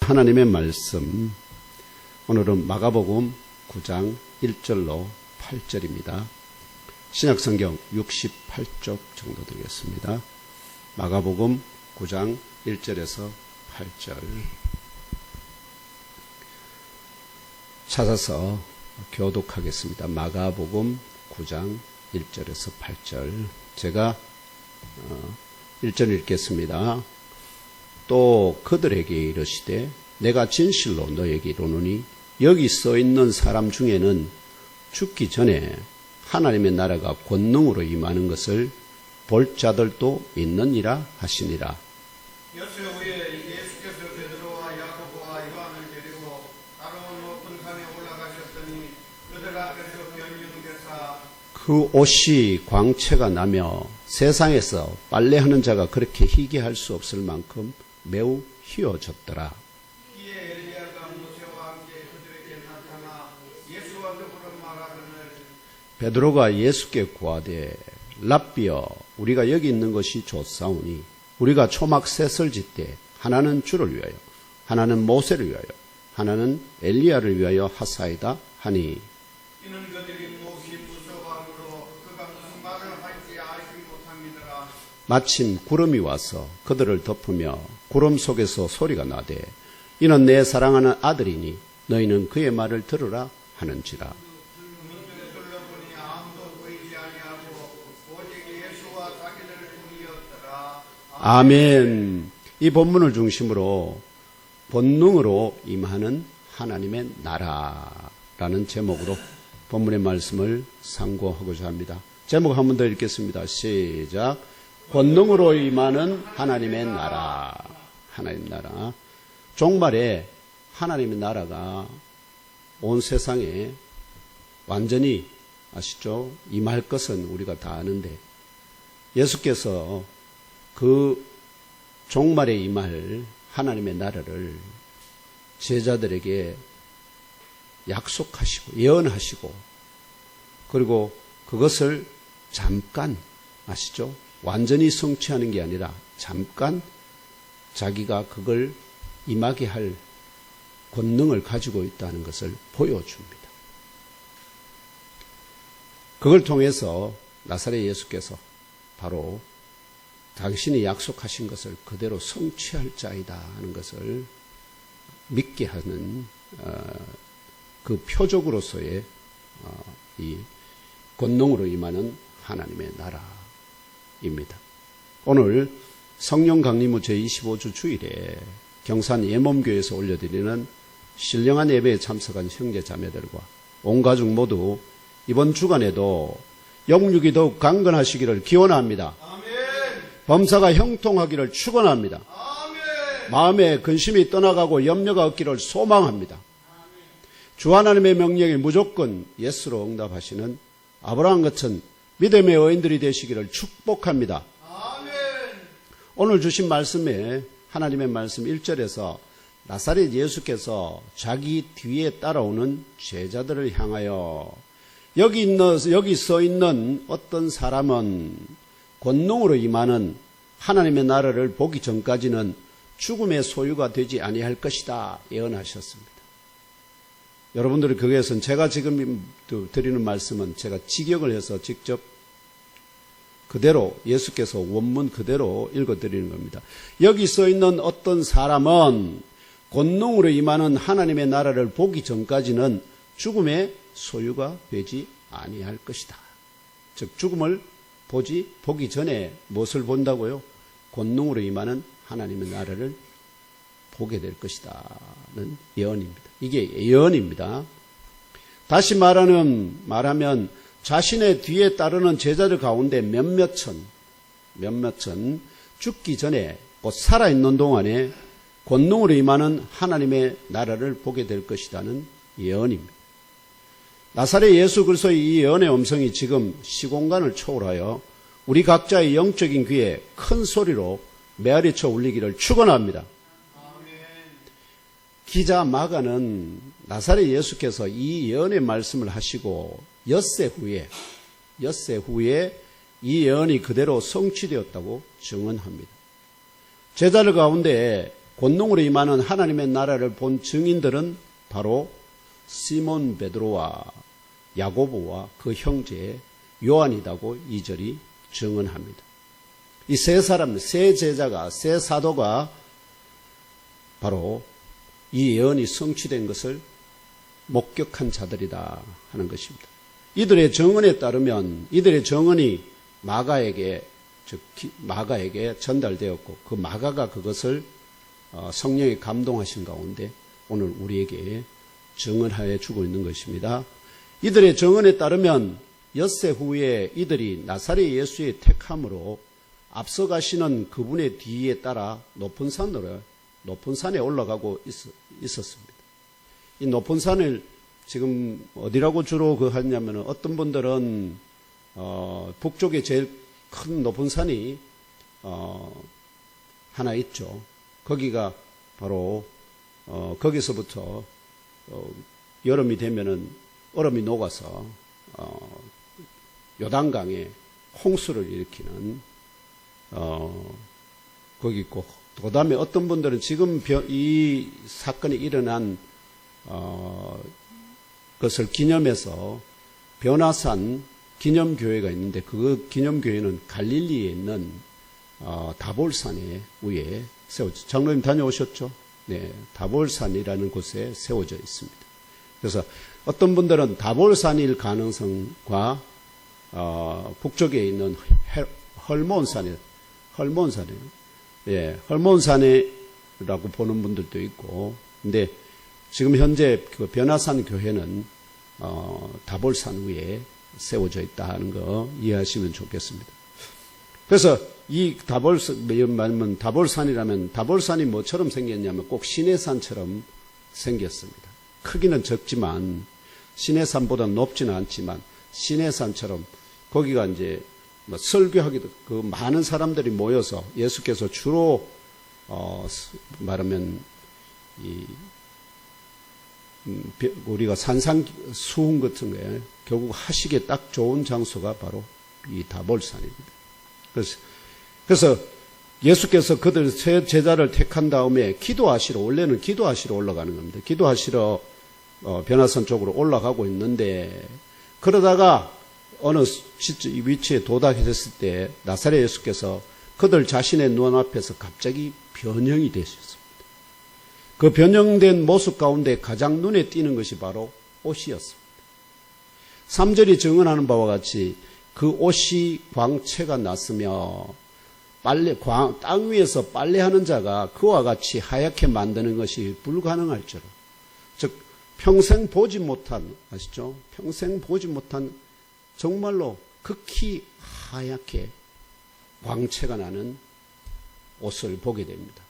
하나님의 말씀, 오늘은 마가복음 9장 1절로 8절입니다. 신약성경 68쪽 정도 되겠습니다. 마가복음 9장 1절에서 8절 찾아서 교독하겠습니다. 마가복음 9장 1절에서 8절 제가 1절 읽겠습니다. 또 그들에게 이르시되 내가 진실로 너에게 이르노니 여기 써있는 사람 중에는 죽기 전에 하나님의 나라가 권능으로 임하는 것을 볼 자들도 있느니라 하시니라. 여수 후에 예수께서 베드로와 야고보와 요한을 데리고 다른 높은 산에 올라가셨더니 그들 앞에서 변유께서 그 옷이 광채가 나며 세상에서 빨래하는 자가 그렇게 희게할 수 없을 만큼 매우 희어졌더라. 이에 엘리야가 모세와 함께 그들에게 나타나 예수와 더불어 말하거늘 베드로가 예수께 구하되 랍비여 우리가 여기 있는 것이 좋사오니 우리가 초막 셋을 짓되 하나는 주를 위하여 하나는 모세를 위하여 하나는 엘리야를 위하여 하사이다 하니 이는 그들이 몹시 무서워함으로 그가 무슨 말을 할지 알지 못함이더라. 마침 구름이 와서 그들을 덮으며 구름 속에서 소리가 나되 이는 내 사랑하는 아들이니 너희는 그의 말을 들으라 하는지라. 문들에 둘러보니 아무도 보이지 아니하고 오직 예수와 자기들 뿐이었더라. 아멘. 이 본문을 중심으로 본능으로 임하는 하나님의 나라라는 제목으로 본문의 말씀을 상고하고자 합니다. 제목 한 번 더 읽겠습니다. 시작. 본능으로 임하는 하나님의 나라. 하나님 나라. 종말에 하나님의 나라가 온 세상에 완전히 아시죠? 임할 것은 우리가 다 아는데 예수께서 그 종말에 임할 하나님의 나라를 제자들에게 약속하시고 예언하시고 그리고 그것을 잠깐 아시죠? 완전히 성취하는 게 아니라 잠깐 자기가 그걸 임하게 할 권능을 가지고 있다는 것을 보여줍니다. 그걸 통해서 나사렛 예수께서 바로 당신이 약속하신 것을 그대로 성취할 자이다 하는 것을 믿게 하는 그 표적으로서의 이 권능으로 임하는 하나님의 나라입니다. 오늘 성령 강림후 제25주 주일에 경산 예몸교회에서 올려드리는 신령한 예배에 참석한 형제 자매들과 온 가족 모두 이번 주간에도 영육이 더욱 강건하시기를 기원합니다. 아멘. 범사가 형통하기를 축원합니다. 아멘. 마음에 근심이 떠나가고 염려가 없기를 소망합니다. 주 하나님의 명령에 무조건 예스로 응답하시는 아브라함 같은 믿음의 여인들이 되시기를 축복합니다. 아멘. 오늘 주신 말씀에 하나님의 말씀 1절에서 나사렛 예수께서 자기 뒤에 따라오는 제자들을 향하여 여기 써 있는 어떤 사람은 권능으로 임하는 하나님의 나라를 보기 전까지는 죽음의 소유가 되지 아니할 것이다 예언하셨습니다. 여러분들이 거기에서는 제가 지금 드리는 말씀은 제가 직역을 해서 직접 그대로 예수께서 원문 그대로 읽어드리는 겁니다. 여기 써 있는 어떤 사람은 권능으로 임하는 하나님의 나라를 보기 전까지는 죽음의 소유가 되지 아니할 것이다. 즉 죽음을 보기 전에 무엇을 본다고요? 권능으로 임하는 하나님의 나라를 보게 될 것이다는 예언입니다. 이게 예언입니다. 다시 말하면 자신의 뒤에 따르는 제자들 가운데 몇몇 천 죽기 전에 곧 살아있는 동안에 권능으로 임하는 하나님의 나라를 보게 될 것이라는 예언입니다. 나사렛 예수 그리스도의 이 예언의 음성이 지금 시공간을 초월하여 우리 각자의 영적인 귀에 큰 소리로 메아리쳐 울리기를 축원합니다. 기자 마가는 나사렛 예수께서 이 예언의 말씀을 하시고 엿새 후에 이 예언이 그대로 성취되었다고 증언합니다. 제자들 가운데 권능으로 임하는 하나님의 나라를 본 증인들은 바로 시몬 베드로와 야고보와 그 형제 요한이라고 2절이 증언합니다. 이 세 사람, 세 제자가, 세 사도가 바로 이 예언이 성취된 것을 목격한 자들이다 하는 것입니다. 이들의 증언에 따르면 이들의 증언이 마가에게 전달되었고 그 마가가 그것을 성령이 감동하신 가운데 오늘 우리에게 증언하여 주고 있는 것입니다. 이들의 증언에 따르면 엿새 후에 이들이 나사렛 예수의 택함으로 앞서가시는 그분의 뒤에 따라 높은 산에 올라가고 있었습니다. 이 높은 산을 지금 어디라고 주로 하냐면 어떤 분들은 북쪽에 제일 큰 높은 산이 하나 있죠. 거기가 바로 거기서부터 여름이 되면은 얼음이 녹아서 요단강에 홍수를 일으키는 거기 있고, 그 다음에 어떤 분들은 지금 이 사건이 일어난 것을 기념해서 변화산 기념교회가 있는데 그 기념교회는 갈릴리에 있는 다볼산 위에 세워져. 장로님 다녀오셨죠? 네, 다볼산이라는 곳에 세워져 있습니다. 그래서 어떤 분들은 다볼산일 가능성과 북쪽에 있는 헐몬산이에요. 예, 헐몬산이라고 보는 분들도 있고, 근데 지금 현재 그 변화산 교회는 다볼산 위에 세워져 있다는 거 이해하시면 좋겠습니다. 그래서 이 다볼산이라면 다볼산이 뭐처럼 생겼냐면 꼭 시내산처럼 생겼습니다. 크기는 적지만 시내산보다 높지는 않지만 시내산처럼 거기가 이제 설교하기도 그 많은 사람들이 모여서 예수께서 주로 말하면 우리가 산상수훈 같은 거에 결국 하시기에 딱 좋은 장소가 바로 이 다볼산입니다. 그래서 예수께서 그들 세 제자를 택한 다음에 기도하시러, 원래는 기도하시러 올라가는 겁니다. 기도하시러 변화산 쪽으로 올라가고 있는데, 그러다가 어느 위치에 도달했을 때 나사렛 예수께서 그들 자신의 눈앞에서 갑자기 변형이 되셨습니다. 그 변형된 모습 가운데 가장 눈에 띄는 것이 바로 옷이었습니다. 3절이 증언하는 바와 같이 그 옷이 광채가 났으며 땅 위에서 빨래하는 자가 그와 같이 하얗게 만드는 것이 불가능할지라. 즉 평생 보지 못한, 아시죠? 평생 보지 못한 정말로 극히 하얗게 광채가 나는 옷을 보게 됩니다.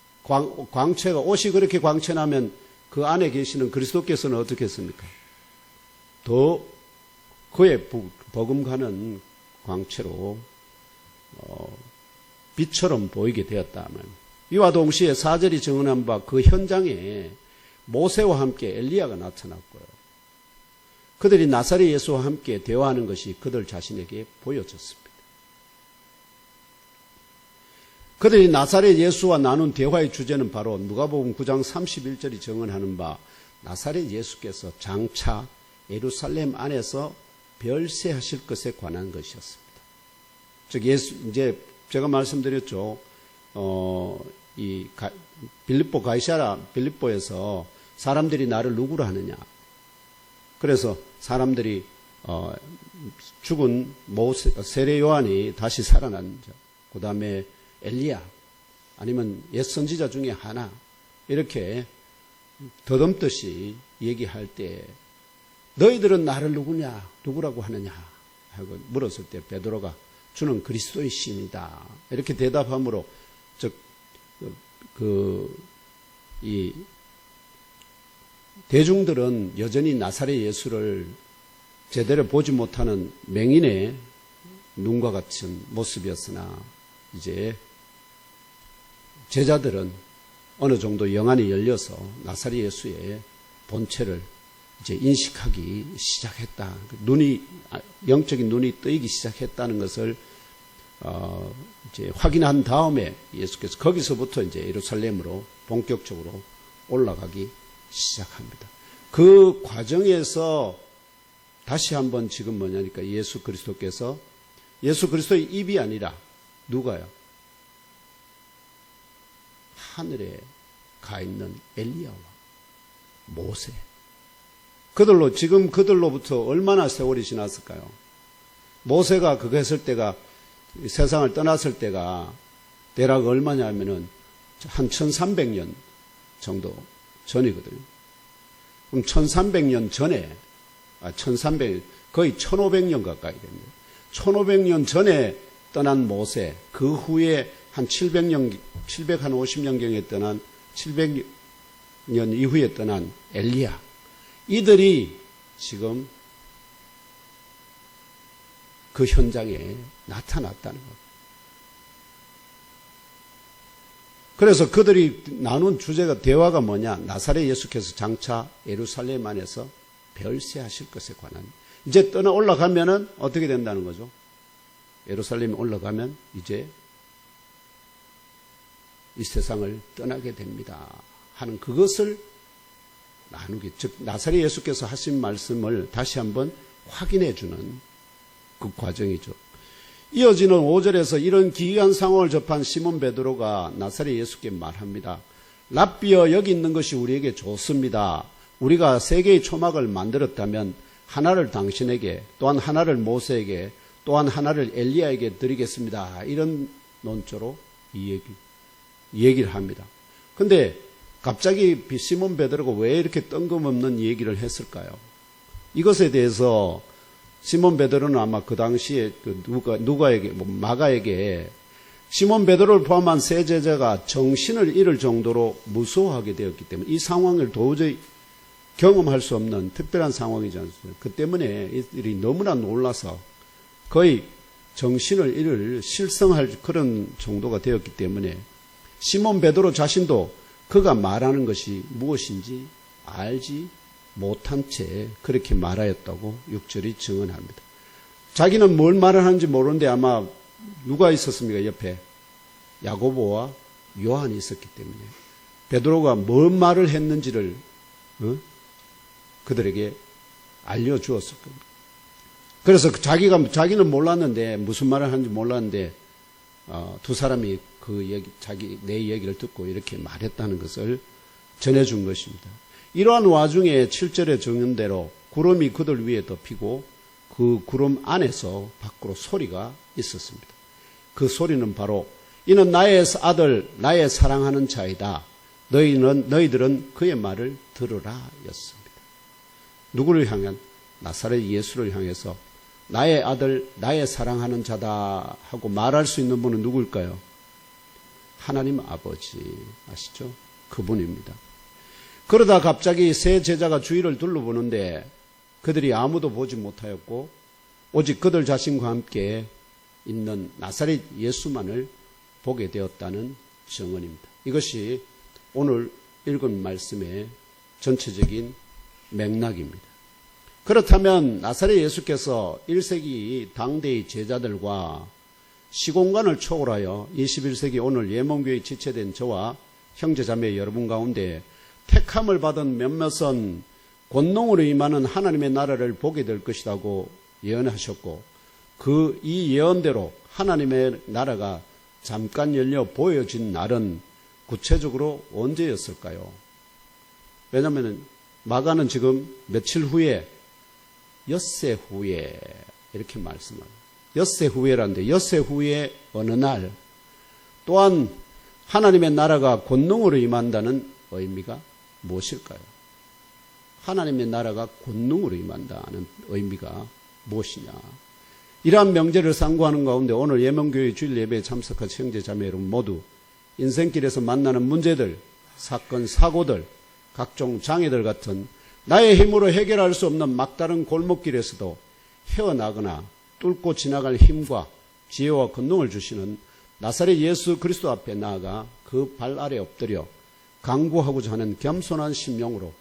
옷이 그렇게 광채나면 그 안에 계시는 그리스도께서는 어떻게 했습니까? 더 그에 버금가는 광채로 빛처럼 보이게 되었다면, 이와 동시에 4절이 증언한 바 그 현장에 모세와 함께 엘리야가 나타났고요. 그들이 나사렛 예수와 함께 대화하는 것이 그들 자신에게 보여졌습니다. 그들이 나사렛 예수와 나눈 대화의 주제는 바로 누가복음 9장 31절이 증언하는 바 나사렛 예수께서 장차 예루살렘 안에서 별세하실 것에 관한 것이었습니다. 즉 이제 제가 말씀드렸죠. 이 빌립보에서 사람들이 나를 누구로 하느냐. 그래서 사람들이 죽은 세례 요한이 다시 살아난 자, 그 다음에 엘리야, 아니면 옛 선지자 중에 하나, 이렇게 더듬듯이 얘기할 때 너희들은 나를 누구라고 하느냐 하고 물었을 때 베드로가 주는 그리스도이십니다. 이렇게 대답함으로, 즉 이 대중들은 여전히 나사렛 예수를 제대로 보지 못하는 맹인의 눈과 같은 모습이었으나, 이제 제자들은 어느 정도 영안이 열려서 나사렛 예수의 본체를 이제 인식하기 시작했다. 영적인 눈이 뜨이기 시작했다는 것을 이제 확인한 다음에 예수께서 거기서부터 이제 예루살렘으로 본격적으로 올라가기 시작합니다. 그 과정에서 다시 한번 지금 뭐냐니까 예수 그리스도께서 예수 그리스도의 입이 아니라 누가요? 하늘에 가 있는 엘리야와 모세. 그들로부터 얼마나 세월이 지났을까요? 모세가 그거 했을 때가 세상을 떠났을 때가 대략 얼마냐면은 한 1300년 정도 전이거든요. 그럼 1300년 전에, 1300, 거의 1500년 가까이 됩니다. 1500년 전에 떠난 모세, 그 후에 한 700년, 750년경에 떠난, 700년 이후에 떠난 엘리야. 이들이 지금 그 현장에 나타났다는 것. 그래서 그들이 나눈 주제가 대화가 뭐냐? 나사렛 예수께서 장차 예루살렘 안에서 별세하실 것에 관한. 이제 떠나 올라가면은 어떻게 된다는 거죠? 예루살렘에 올라가면 이제 이 세상을 떠나게 됩니다. 하는 그것을 나누기. 즉 나사렛 예수께서 하신 말씀을 다시 한번 확인해 주는 그 과정이죠. 이어지는 5절에서 이런 기이한 상황을 접한 시몬 베드로가 나사렛 예수께 말합니다. 랍비여, 여기 있는 것이 우리에게 좋습니다. 우리가 세 개의 초막을 만들었다면 하나를 당신에게, 또한 하나를 모세에게, 또한 하나를 엘리야에게 드리겠습니다. 이런 논조로 이 얘기를 합니다. 근데 갑자기 시몬 베드로가 왜 이렇게 뜬금없는 얘기를 했을까요? 이것에 대해서 시몬 베드로는 아마 그 당시에 누가에게, 마가에게 시몬 베드로를 포함한 세 제자가 정신을 잃을 정도로 무서워하게 되었기 때문에 이 상황을 도저히 경험할 수 없는 특별한 상황이지 않습니까? 그 때문에 이들이 너무나 놀라서 거의 정신을 잃을 실성할 그런 정도가 되었기 때문에 시몬 베드로 자신도 그가 말하는 것이 무엇인지 알지 못한 채 그렇게 말하였다고 6절이 증언합니다. 자기는 뭘 말을 하는지 모르는데 아마 누가 있었습니까? 옆에 야고보와 요한이 있었기 때문에 베드로가 뭔 말을 했는지를 그들에게 알려주었을 겁니다. 그래서 자기는 몰랐는데 무슨 말을 하는지 몰랐는데 두 사람이 내 얘기를 듣고 이렇게 말했다는 것을 전해준 것입니다. 이러한 와중에 7절에 정연대로 구름이 그들 위에 덮이고 그 구름 안에서 밖으로 소리가 있었습니다. 그 소리는 바로 이는 나의 아들, 나의 사랑하는 자이다. 너희들은 그의 말을 들으라 였습니다. 누구를 향한? 나사렛 예수를 향해서 나의 아들, 나의 사랑하는 자다 하고 말할 수 있는 분은 누구일까요? 하나님 아버지 아시죠? 그분입니다. 그러다 갑자기 세 제자가 주위를 둘러보는데 그들이 아무도 보지 못하였고 오직 그들 자신과 함께 있는 나사렛 예수만을 보게 되었다는 증언입니다. 이것이 오늘 읽은 말씀의 전체적인 맥락입니다. 그렇다면 나사렛 예수께서 1세기 당대의 제자들과 시공간을 초월하여 21세기 오늘 예mon교회에 지체된 저와 형제자매 여러분 가운데 택함을 받은 몇몇은 권능으로 임하는 하나님의 나라를 보게 될 것이라고 예언하셨고 이 예언대로 하나님의 나라가 잠깐 열려 보여진 날은 구체적으로 언제였을까요? 왜냐하면 마가는 지금 며칠 후에 엿새 후에 이렇게 말씀합니다. 엿새 후에라는데 엿새 후에 어느 날 또한 하나님의 나라가 권능으로 임한다는 의미가 무엇일까요? 하나님의 나라가 권능으로 임한다는 의미가 무엇이냐? 이러한 명제를 상고하는 가운데 오늘 예mon교회 주일 예배에 참석한 형제 자매 여러분 모두 인생길에서 만나는 문제들, 사건, 사고들, 각종 장애들 같은 나의 힘으로 해결할 수 없는 막다른 골목길에서도 헤어나거나 뚫고 지나갈 힘과 지혜와 권능을 주시는 나사렛 예수 그리스도 앞에 나아가 그 발 아래 엎드려 간구하고자 하는 겸손한 심령으로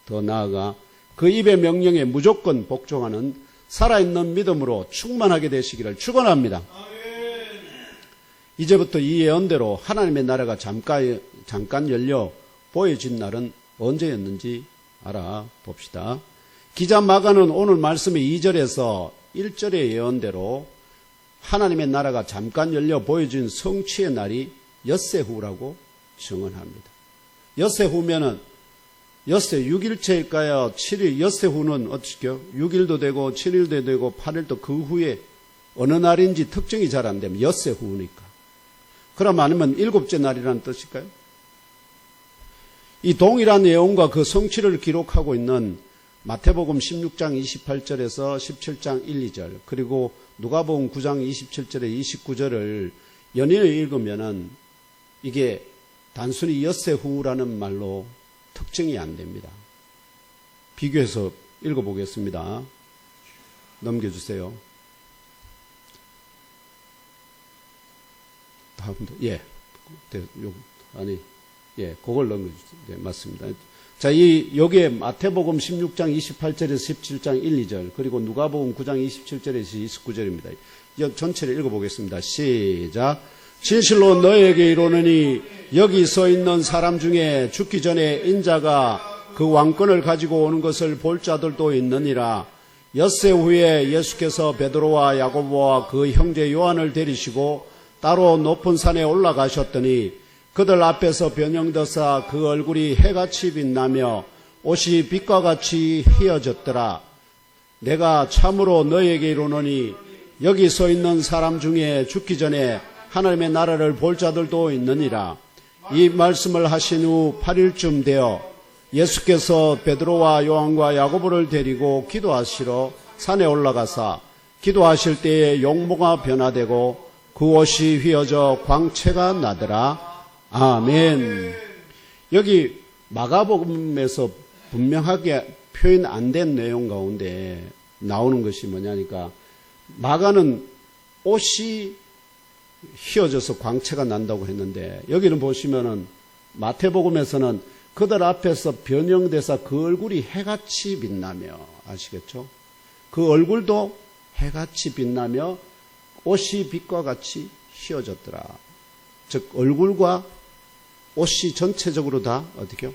더 나아가 그 입의 명령에 무조건 복종하는 살아있는 믿음으로 충만하게 되시기를 축원합니다. 이제부터 이 예언대로 하나님의 나라가 잠깐 열려 보여진 날은 언제였는지 알아봅시다. 기자 마가는 오늘 말씀의 2절에서 1절의 예언대로 하나님의 나라가 잠깐 열려 보여진 성취의 날이 엿새 후라고 증언합니다. 엿새 후면은 엿새 6일째일까요? 7일, 엿새 후는 어떻게요? 6일도 되고 7일도 되고 8일도 그 후에 어느 날인지 특정이 잘 안 되면 엿새 후니까. 그럼 아니면 일곱째 날이라는 뜻일까요? 이 동일한 내용과 그 성취를 기록하고 있는 마태복음 16장 28절에서 17장 1, 2절 그리고 누가복음 9장 27절에 29절을 연이어 읽으면은 이게 단순히 엿새 후라는 말로 특정이 안 됩니다. 비교해서 읽어보겠습니다. 넘겨주세요. 다음도 그걸 넘겨주세요. 네, 맞습니다. 자, 여기에 마태복음 16장 28절에서 17장 1, 2절, 그리고 누가복음 9장 27절에서 29절입니다. 전체를 읽어보겠습니다. 시작. 진실로 너에게 이르노니 여기 서 있는 사람 중에 죽기 전에 인자가 그 왕권을 가지고 오는 것을 볼 자들도 있느니라. 엿새 후에 예수께서 베드로와 야고보와 그 형제 요한을 데리시고 따로 높은 산에 올라가셨더니 그들 앞에서 변형되사 그 얼굴이 해같이 빛나며 옷이 빛과 같이 휘어졌더라. 내가 참으로 너에게 이르노니 여기 서 있는 사람 중에 죽기 전에 하나님의 나라를 볼 자들도 있느니라. 이 말씀을 하신 후 8일쯤 되어 예수께서 베드로와 요한과 야고보를 데리고 기도하시러 산에 올라가사 기도하실 때에 용모가 변화되고 그 옷이 휘어져 광채가 나더라. 아멘. 여기 마가복음에서 분명하게 표현 안 된 내용 가운데 나오는 것이 뭐냐니까 마가는 옷이 휘어져서 광채가 난다고 했는데 여기는 보시면은 마태복음에서는 그들 앞에서 변형돼서 그 얼굴이 해같이 빛나며 아시겠죠? 그 얼굴도 해같이 빛나며 옷이 빛과 같이 휘어졌더라. 즉 얼굴과 옷이 전체적으로 다 어떻게요?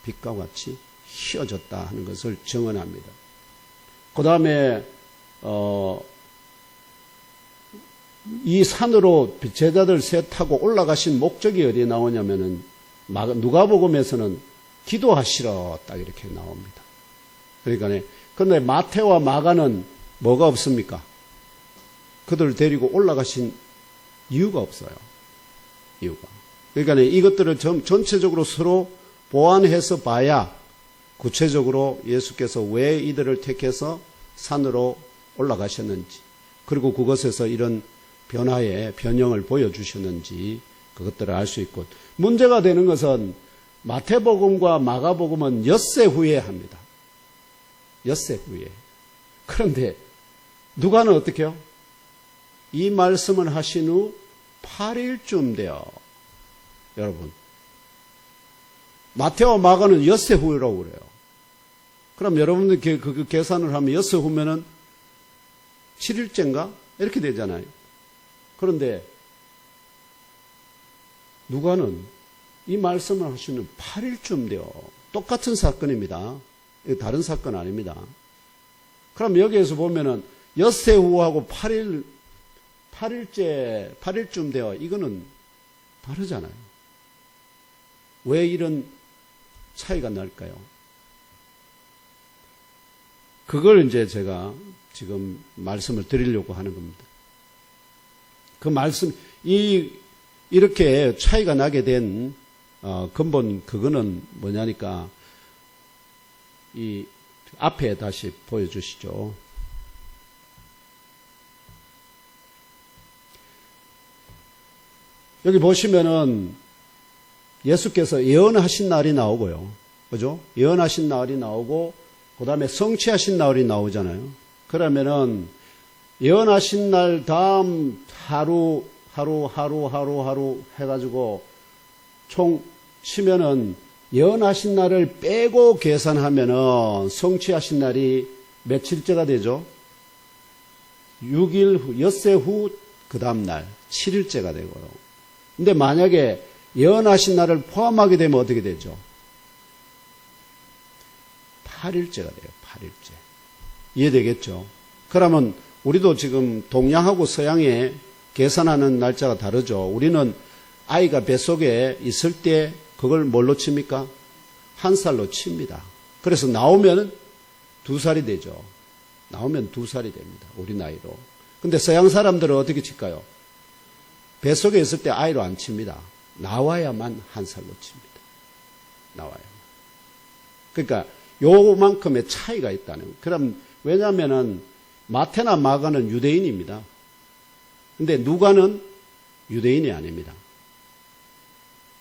빛과 같이 휘어졌다 하는 것을 증언합니다. 그 다음에 이 산으로 제자들 셋 타고 올라가신 목적이 어디에 나오냐면은 누가복음에서는 기도하시러 딱 이렇게 나옵니다. 그러니까 그런데 마태와 마가는 뭐가 없습니까? 그들을 데리고 올라가신 이유가 없어요. 이유가. 그러니까 이것들을 전체적으로 서로 보완해서 봐야 구체적으로 예수께서 왜 이들을 택해서 산으로 올라가셨는지 그리고 그것에서 이런 변형을 보여주셨는지 그것들을 알 수 있고 문제가 되는 것은 마태복음과 마가복음은 엿새 후에 합니다. 엿새 후에. 그런데 누가는 어떻게 해요? 이 말씀을 하신 후 8일쯤 돼요. 여러분. 마태와 마가는 엿새 후라고 그래요. 그럼 여러분들 그 계산을 하면 엿새 후면은 7일째인가? 이렇게 되잖아요. 그런데 누가는 이 말씀을 하시는 8일쯤 돼요. 똑같은 사건입니다. 다른 사건 아닙니다. 그럼 여기에서 보면은 엿새 후하고 8일쯤 되어 이거는 다르잖아요. 왜 이런 차이가 날까요? 그걸 이제 제가 지금 말씀을 드리려고 하는 겁니다. 그 말씀, 이렇게 차이가 나게 된 근본 그거는 뭐냐니까 이 앞에 다시 보여주시죠. 여기 보시면은 예수께서 예언하신 날이 나오고요. 그죠? 예언하신 날이 나오고 그 다음에 성취하신 날이 나오잖아요. 그러면은 예언하신 날 다음 하루 해가지고 총 치면은 예언하신 날을 빼고 계산하면은 성취하신 날이 며칠째가 되죠? 6일 후, 엿새 후 그 다음 날 7일째가 되고요. 근데 만약에 예언하신 날을 포함하게 되면 어떻게 되죠? 8일째가 돼요. 8일째. 이해되겠죠? 그러면 우리도 지금 동양하고 서양의 계산하는 날짜가 다르죠. 우리는 아이가 뱃속에 있을 때 그걸 뭘로 칩니까? 1살로 칩니다. 그래서 나오면 2살이 되죠. 나오면 2살이 됩니다. 우리 나이로. 근데 서양 사람들은 어떻게 칠까요? 뱃속에 있을 때 아이로 안 칩니다. 나와야만 1살로 칩니다. 나와야만. 그러니까 요만큼의 차이가 있다는 거예요. 그럼 왜냐하면은 마태나 마가는 유대인입니다. 근데 누가는 유대인이 아닙니다.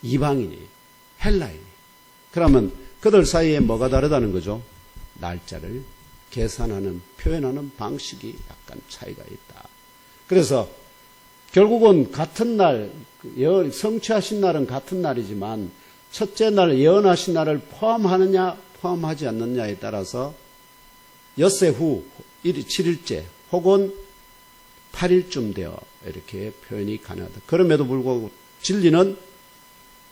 이방인이, 헬라인이. 그러면 그들 사이에 뭐가 다르다는 거죠? 날짜를 계산하는, 표현하는 방식이 약간 차이가 있다. 그래서 결국은 같은 날, 성취하신 날은 같은 날이지만 첫째 날 예언하신 날을 포함하느냐 포함하지 않느냐에 따라서 엿새 후 7일째 혹은 8일쯤 되어 이렇게 표현이 가능하다. 그럼에도 불구하고 진리는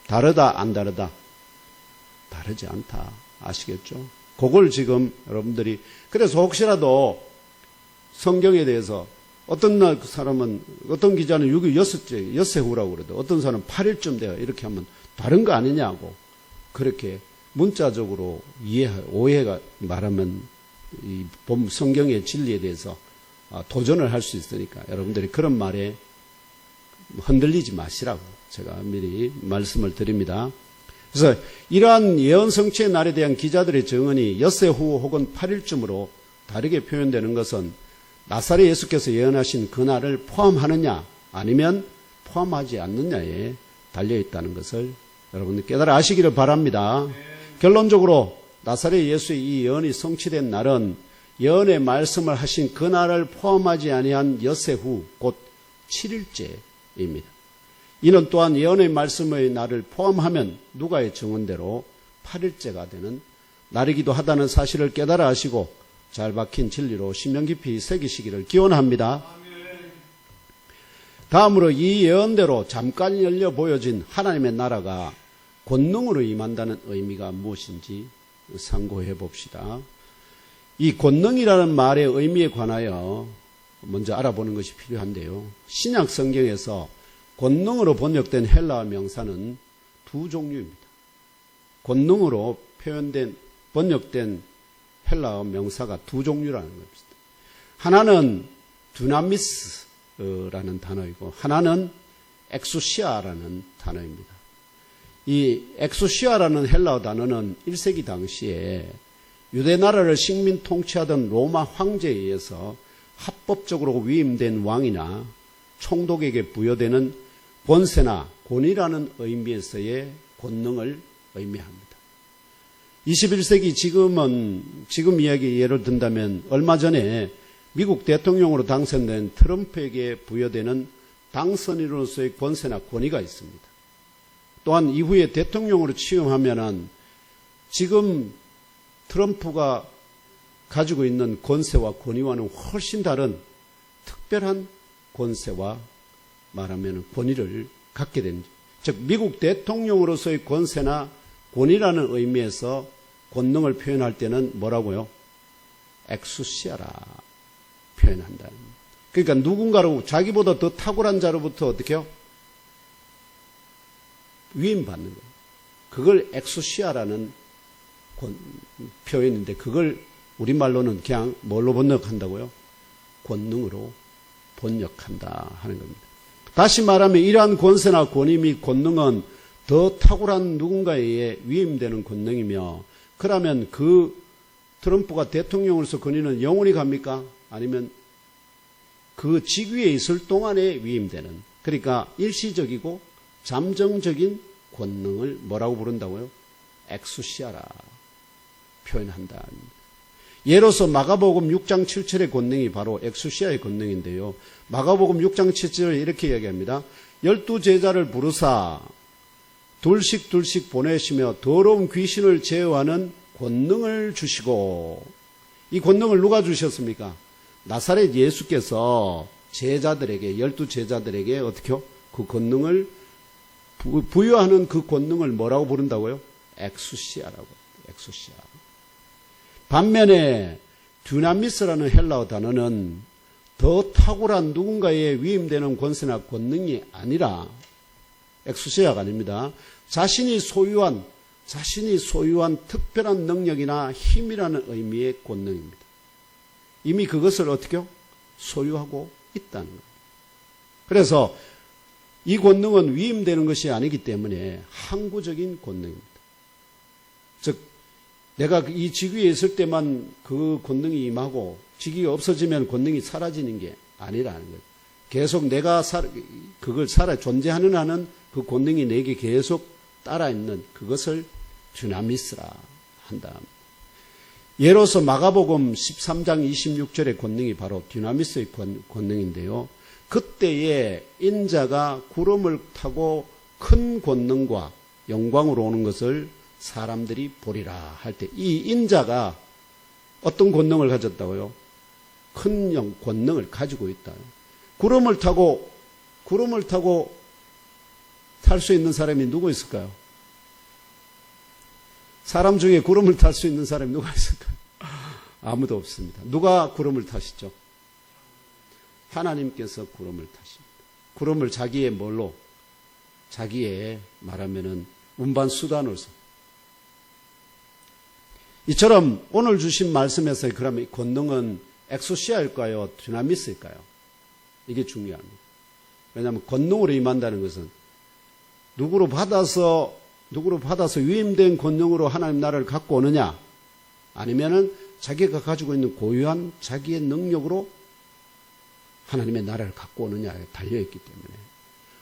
다르다 안 다르다? 다르지 않다. 아시겠죠? 그걸 지금 여러분들이 그래서 혹시라도 성경에 대해서 어떤 날 그 사람은 어떤 기자는 6일 엿새 후라고 그러도 어떤 사람은 8일쯤 돼요. 이렇게 하면 다른 거 아니냐고 그렇게 문자적으로 오해가 말하면 이 성경의 진리에 대해서 도전을 할 수 있으니까 여러분들이 그런 말에 흔들리지 마시라고 제가 미리 말씀을 드립니다. 그래서 이러한 예언 성취의 날에 대한 기자들의 증언이 엿새 후 혹은 8일쯤으로 다르게 표현되는 것은 나사렛 예수께서 예언하신 그 날을 포함하느냐 아니면 포함하지 않느냐에 달려있다는 것을 여러분들 깨달아 아시기를 바랍니다. 결론적으로 나사렛 예수의 이 예언이 성취된 날은 예언의 말씀을 하신 그 날을 포함하지 아니한 엿새 후 곧 7일째입니다. 이는 또한 예언의 말씀의 날을 포함하면 누가의 증언대로 8일째가 되는 날이기도 하다는 사실을 깨달아 아시고 잘 박힌 진리로 심령 깊이 새기시기를 기원합니다. 다음으로 이 예언대로 잠깐 열려 보여진 하나님의 나라가 권능으로 임한다는 의미가 무엇인지 상고해 봅시다. 이 권능이라는 말의 의미에 관하여 먼저 알아보는 것이 필요한데요. 신약 성경에서 권능으로 번역된 헬라어 명사는 두 종류입니다. 권능으로 번역된 헬라어 명사가 두 종류라는 겁니다. 하나는 두나미스라는 단어이고 하나는 엑수시아라는 단어입니다. 이 엑수시아라는 헬라어 단어는 1세기 당시에 유대 나라를 식민 통치하던 로마 황제에 의해서 합법적으로 위임된 왕이나 총독에게 부여되는 권세나 권위라는 의미에서의 권능을 의미합니다. 21세기 지금 이야기 예를 든다면 얼마 전에 미국 대통령으로 당선된 트럼프에게 부여되는 당선인으로서의 권세나 권위가 있습니다. 또한 이후에 대통령으로 취임하면은 지금 트럼프가 가지고 있는 권세와 권위와는 훨씬 다른 특별한 권세와 말하면 권위를 갖게 됩니다. 즉 미국 대통령으로서의 권세나 권위라는 의미에서 권능을 표현할 때는 뭐라고요? 엑수시아라 표현한다. 그러니까 누군가로 자기보다 더 탁월한 자로부터 어떻게 해요? 위임받는 거예요. 그걸 엑수시아라는 표현인데 그걸 우리말로는 그냥 뭘로 번역한다고요? 권능으로 번역한다 하는 겁니다. 다시 말하면 이러한 권세나 권위 및 권능은 더 탁월한 누군가에 의해 위임되는 권능이며 그러면 그 트럼프가 대통령으로서 권위는 영원히 갑니까? 아니면 그 직위에 있을 동안에 위임되는 그러니까 일시적이고 잠정적인 권능을 뭐라고 부른다고요? 엑수시아라 표현한다. 예로서 마가복음 6장 7절의 권능이 바로 엑수시아의 권능인데요. 마가복음 6장 7절에 이렇게 이야기합니다. 12제자를 부르사 둘씩 보내시며 더러운 귀신을 제어하는 권능을 주시고 이 권능을 누가 주셨습니까? 나사렛 예수께서 제자들에게 12제자들에게 어떻게요? 그 권능을 부여하는 그 권능을 뭐라고 부른다고요? 엑수시아라고. 엑수시아. 반면에 듀나미스라는 헬라어 단어는 더 탁월한 누군가에 위임되는 권세나 권능이 아니라 엑수시아가 아닙니다. 자신이 소유한 특별한 능력이나 힘이라는 의미의 권능입니다. 이미 그것을 어떻게 소유하고 있다는 거예요. 그래서 이 권능은 위임되는 것이 아니기 때문에 항구적인 권능입니다. 즉 내가 이 직위에 있을 때만 그 권능이 임하고 직위가 없어지면 권능이 사라지는 게 아니라는 거예요. 계속 내가 그걸 존재하는 한은 그 권능이 내게 계속 따라있는 그것을 듀나미스라 한다. 예로서 마가복음 13장 26절의 권능이 바로 듀나미스의 권능인데요. 그때에 인자가 구름을 타고 큰 권능과 영광으로 오는 것을 사람들이 보리라 할 때 이 인자가 어떤 권능을 가졌다고요? 큰 권능을 가지고 있다. 구름을 타고 탈 수 있는 사람이 누구 있을까요? 사람 중에 구름을 탈 수 있는 사람이 누가 있을까요? 아무도 없습니다. 누가 구름을 타시죠? 하나님께서 구름을 타십니다. 구름을 자기의 뭘로? 자기의 말하면은 운반 수단으로 써. 이처럼 오늘 주신 말씀에서 그러면 권능은 엑소시아일까요? 듀나미스일까요? 이게 중요합니다. 왜냐하면 권능으로 임한다는 것은 누구로 받아서 위임된 권능으로 하나님 나라를 갖고 오느냐? 아니면은 자기가 가지고 있는 고유한 자기의 능력으로 하나님의 나라를 갖고 오느냐에 달려있기 때문에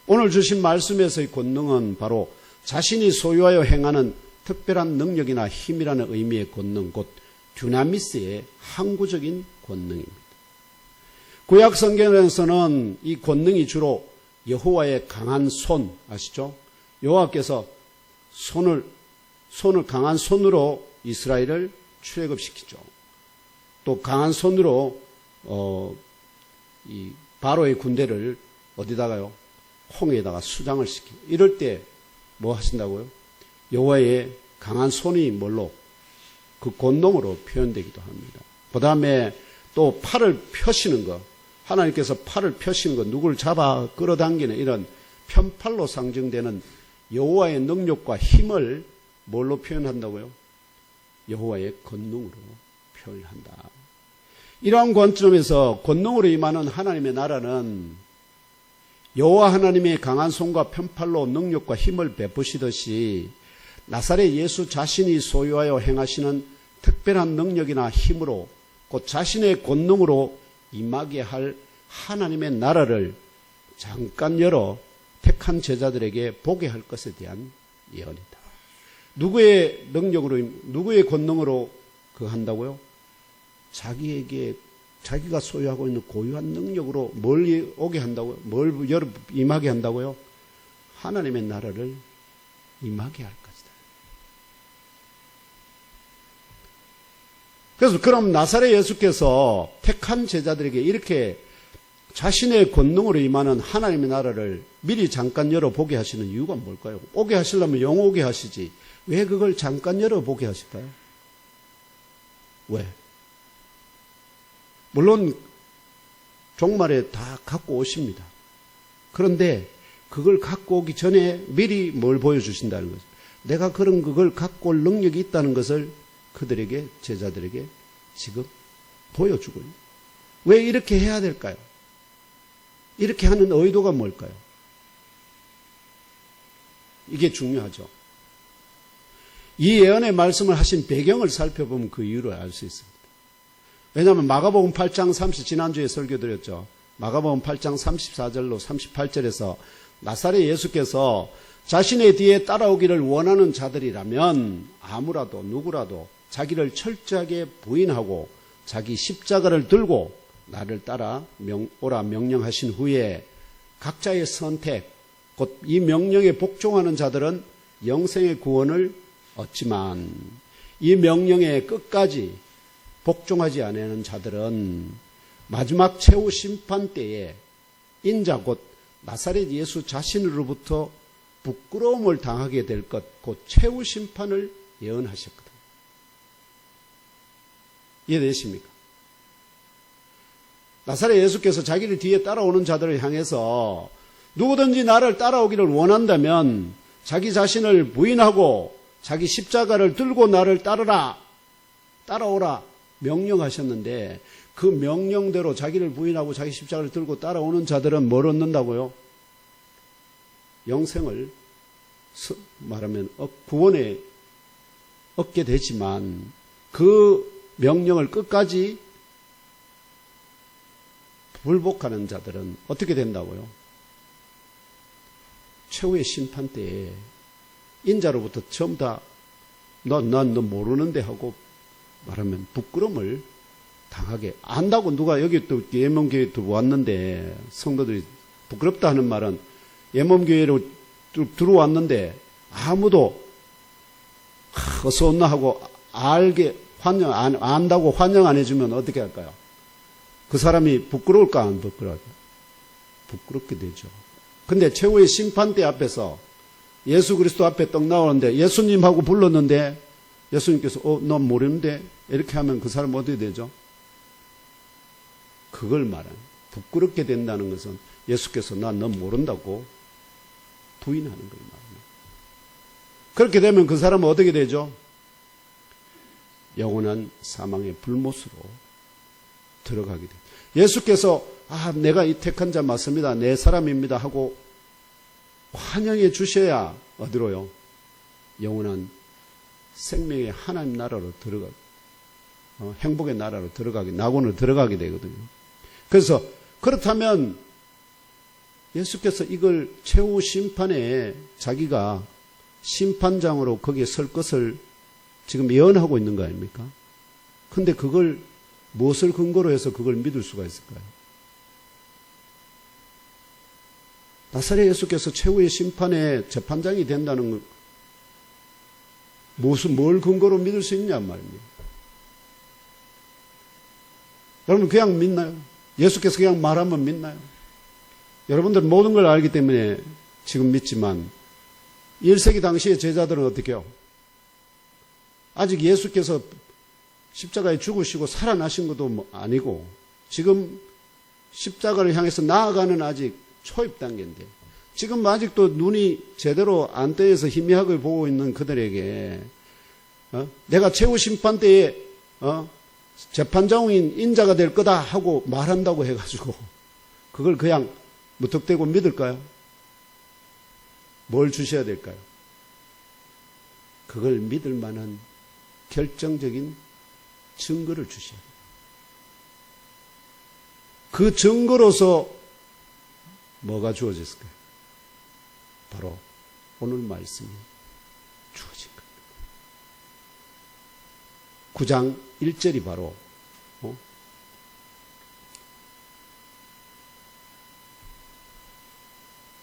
오늘 주신 말씀에서의 권능은 바로 자신이 소유하여 행하는 특별한 능력이나 힘이라는 의미의 권능, 곧 듀나미스의 항구적인 권능입니다. 구약 성경에서는 이 권능이 주로 여호와의 강한 손, 아시죠? 여호와께서 손을 강한 손으로 이스라엘을 출애굽시키죠. 또 강한 손으로 이 바로의 군대를 어디다가요? 홍해에다가 수장을 시키고 이럴 때 뭐 하신다고요? 여호와의 강한 손이 뭘로? 그 권능으로 표현되기도 합니다. 그 다음에 또 팔을 펴시는 것, 하나님께서 팔을 펴시는 것, 누구를 잡아 끌어당기는 이런 편팔로 상징되는 여호와의 능력과 힘을 뭘로 표현한다고요? 여호와의 권능으로 표현한다. 이러한 관점에서 권능으로 임하는 하나님의 나라는 여호와 하나님의 강한 손과 편팔로 능력과 힘을 베푸시듯이 나사렛 예수 자신이 소유하여 행하시는 특별한 능력이나 힘으로 곧 자신의 권능으로 임하게 할 하나님의 나라를 잠깐 열어 택한 제자들에게 보게 할 것에 대한 예언이다. 누구의 능력으로, 누구의 권능으로 한다고요? 자기가 소유하고 있는 고유한 능력으로 뭘 오게 한다고요? 뭘 임하게 한다고요? 하나님의 나라를 임하게 할 것이다. 그래서 그럼 나사렛 예수께서 택한 제자들에게 이렇게 자신의 권능으로 임하는 하나님의 나라를 미리 잠깐 열어보게 하시는 이유가 뭘까요? 오게 하시려면 영 오게 하시지. 왜 그걸 잠깐 열어보게 하실까요? 왜? 물론 종말에 다 갖고 오십니다. 그런데 그걸 갖고 오기 전에 미리 뭘 보여주신다는 거죠. 내가 그걸 갖고 올 능력이 있다는 것을 그들에게, 제자들에게 지금 보여주고 있는. 왜 이렇게 해야 될까요? 이렇게 하는 의도가 뭘까요? 이게 중요하죠. 이 예언의 말씀을 하신 배경을 살펴보면 그 이유를 알 수 있습니다. 왜냐하면 마가복음 8장 지난주에 설교드렸죠. 마가복음 8장 34절로 38절에서 나사렛 예수께서 자신의 뒤에 따라오기를 원하는 자들이라면 아무라도 누구라도 자기를 철저하게 부인하고 자기 십자가를 들고 나를 따라 오라 명령하신 후에 각자의 선택, 곧 이 명령에 복종하는 자들은 영생의 구원을 얻지만 이 명령에 끝까지 복종하지 않는 자들은 마지막 최후 심판 때에 인자 곧 나사렛 예수 자신으로부터 부끄러움을 당하게 될 것, 곧 최후 심판을 예언하셨거든. 이해되십니까? 나사렛 예수께서 자기를 뒤에 따라오는 자들을 향해서 누구든지 나를 따라오기를 원한다면 자기 자신을 부인하고 자기 십자가를 들고 나를 따라오라 명령하셨는데 그 명령대로 자기를 부인하고 자기 십자가를 들고 따라오는 자들은 뭘 얻는다고요? 영생을 말하면 구원에 얻게 되지만 그 명령을 끝까지 불복하는 자들은 어떻게 된다고요? 최후의 심판 때에 인자로부터 전부 다 난 너 모르는데 하고 말하면 부끄러움을 당하게 안다고. 누가 여기 또 예문교회 또 왔는데 성도들이 부끄럽다 하는 말은 예문교회로 들어왔는데 아무도 어서 온나 하고 안다고 환영 안 해주면 어떻게 할까요? 그 사람이 부끄러울까 안 부끄러울까? 부끄럽게 되죠. 근데 최후의 심판대 앞에서 예수 그리스도 앞에 떡 나오는데 예수님하고 불렀는데 예수님께서 너 모르는데 이렇게 하면 그 사람 어떻게 되죠? 그걸 말하는 부끄럽게 된다는 것은 예수께서 나 너 모른다고 부인하는 걸 말합니다. 그렇게 되면 그 사람은 어떻게 되죠? 영원한 사망의 불못으로 들어가게 됩니다. 예수께서 내가 이 택한 자 맞습니다. 내 사람입니다 하고 환영해 주셔야 어디로요? 영원한 생명의 하나님 나라로 행복의 나라로 낙원으로 들어가게 되거든요. 그래서 그렇다면 예수께서 이걸 최후 심판에 자기가 심판장으로 거기에 설 것을 지금 예언하고 있는 거 아닙니까? 근데 그걸 무엇을 근거로 해서 그걸 믿을 수가 있을까요? 나사렛 예수께서 최후의 심판의 재판장이 된다는 건 뭘 근거로 믿을 수 있냐 말입니다. 여러분 그냥 믿나요? 예수께서 그냥 말하면 믿나요? 여러분들 모든 걸 알기 때문에 지금 믿지만 1세기 당시의 제자들은 어떻게 해요? 아직 예수께서 십자가에 죽으시고 살아나신 것도 아니고 지금 십자가를 향해서 나아가는 아직 초입 단계인데 지금 아직도 눈이 제대로 안 떠서 희미하게 보고 있는 그들에게 내가 최후 심판 때에 재판장인 인자가 될 거다 하고 말한다고 해가지고 그걸 그냥 무턱대고 믿을까요? 뭘 주셔야 될까요? 그걸 믿을 만한 결정적인 증거를 주셔야 돼요. 그 증거로서 뭐가 주어졌을까요? 바로 오늘 말씀이 주어진 겁니다. 9장 1절이 바로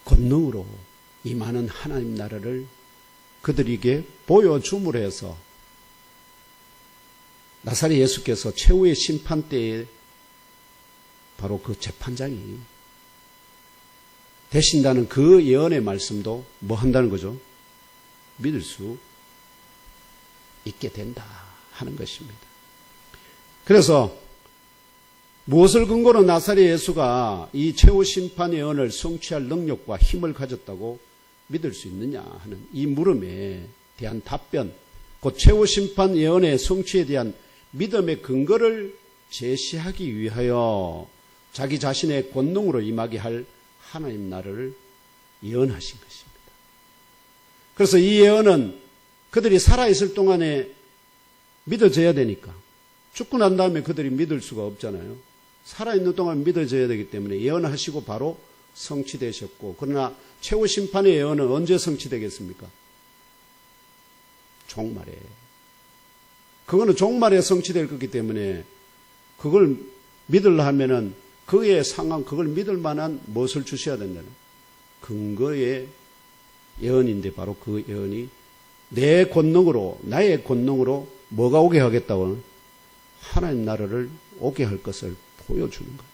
권능으로 임하는 하나님 나라를 그들에게 보여줌으로 해서 나사렛 예수께서 최후의 심판 때에 바로 그 재판장이 되신다는 그 예언의 말씀도 뭐 한다는 거죠? 믿을 수 있게 된다 하는 것입니다. 그래서 무엇을 근거로 나사렛 예수가 이 최후 심판 예언을 성취할 능력과 힘을 가졌다고 믿을 수 있느냐 하는 이 물음에 대한 답변, 곧 최후 심판 예언의 성취에 대한 믿음의 근거를 제시하기 위하여 자기 자신의 권능으로 임하게 할 하나님 나라를 예언하신 것입니다. 그래서 이 예언은 그들이 살아있을 동안에 믿어져야 되니까 죽고 난 다음에 그들이 믿을 수가 없잖아요. 살아있는 동안 믿어져야 되기 때문에 예언하시고 바로 성취되셨고, 그러나 최후 심판의 예언은 언제 성취되겠습니까? 종말에. 그거는 종말에 성취될 거기 때문에 그걸 믿으려 하면은 그의 상황, 그걸 믿을 만한 무엇을 주셔야 된다는 근거의 예언인데 바로 그 예언이 내 권능으로, 나의 권능으로 뭐가 오게 하겠다고? 하나님 나라를 오게 할 것을 보여주는 겁니다.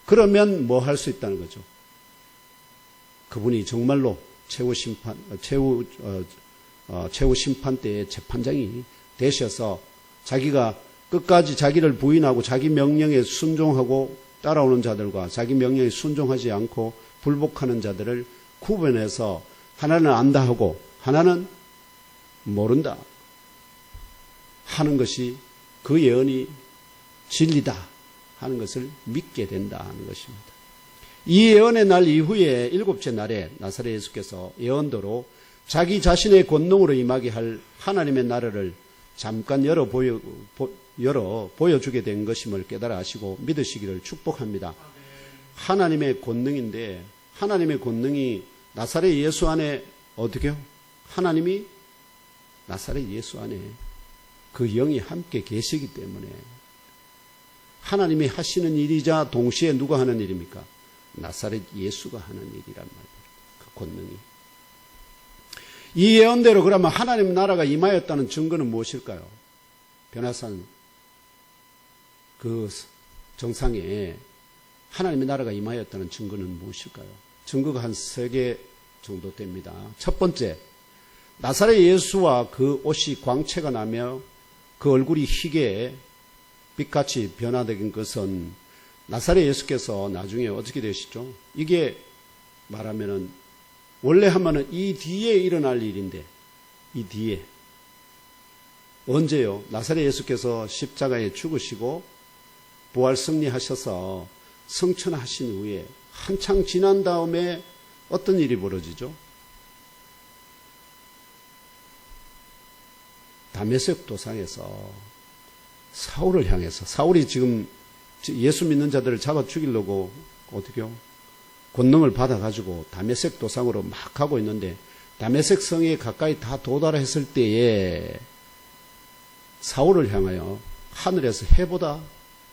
그러면 뭐 할 수 있다는 거죠? 그분이 정말로 최후 심판 때의 재판장이 되셔서 자기가 끝까지 자기를 부인하고 자기 명령에 순종하고 따라오는 자들과 자기 명령에 순종하지 않고 불복하는 자들을 구분해서 하나는 안다 하고 하나는 모른다 하는 것이 그 예언이 진리다 하는 것을 믿게 된다 하는 것입니다. 이 예언의 날 이후에 일곱째 날에 나사렛 예수께서 예언대로 자기 자신의 권능으로 임하게 할 하나님의 나라를 잠깐 보여주게 된 것임을 깨달아 아시고 믿으시기를 축복합니다. 하나님의 권능인데 하나님의 권능이 나사렛 예수 안에 어떻게요? 하나님이 나사렛 예수 안에 그 영이 함께 계시기 때문에 하나님이 하시는 일이자 동시에 누가 하는 일입니까? 나사렛 예수가 하는 일이란 말이에요. 그 권능이. 이 예언대로 그러면 하나님 나라가 임하였다는 증거는 무엇일까요? 변화산 그 정상에 하나님의 나라가 임하였다는 증거는 무엇일까요? 증거가 한 3개 정도 됩니다. 첫 번째, 나사렛 예수와 그 옷이 광채가 나며 그 얼굴이 희게 빛같이 변화된 것은 나사렛 예수께서 나중에 어떻게 되시죠? 이게 말하면은 원래 하면은 이 뒤에 일어날 일인데 이 뒤에 언제요? 나사렛 예수께서 십자가에 죽으시고 부활 승리하셔서 승천하신 후에 한창 지난 다음에 어떤 일이 벌어지죠? 다메섹 도상에서 사울을 향해서 사울이 지금 예수 믿는 자들을 잡아 죽이려고 어떻게요? 권능을 받아가지고 다메섹 도상으로 막 가고 있는데 다메섹 성에 가까이 다 도달했을 때에 사울을 향하여 하늘에서 해보다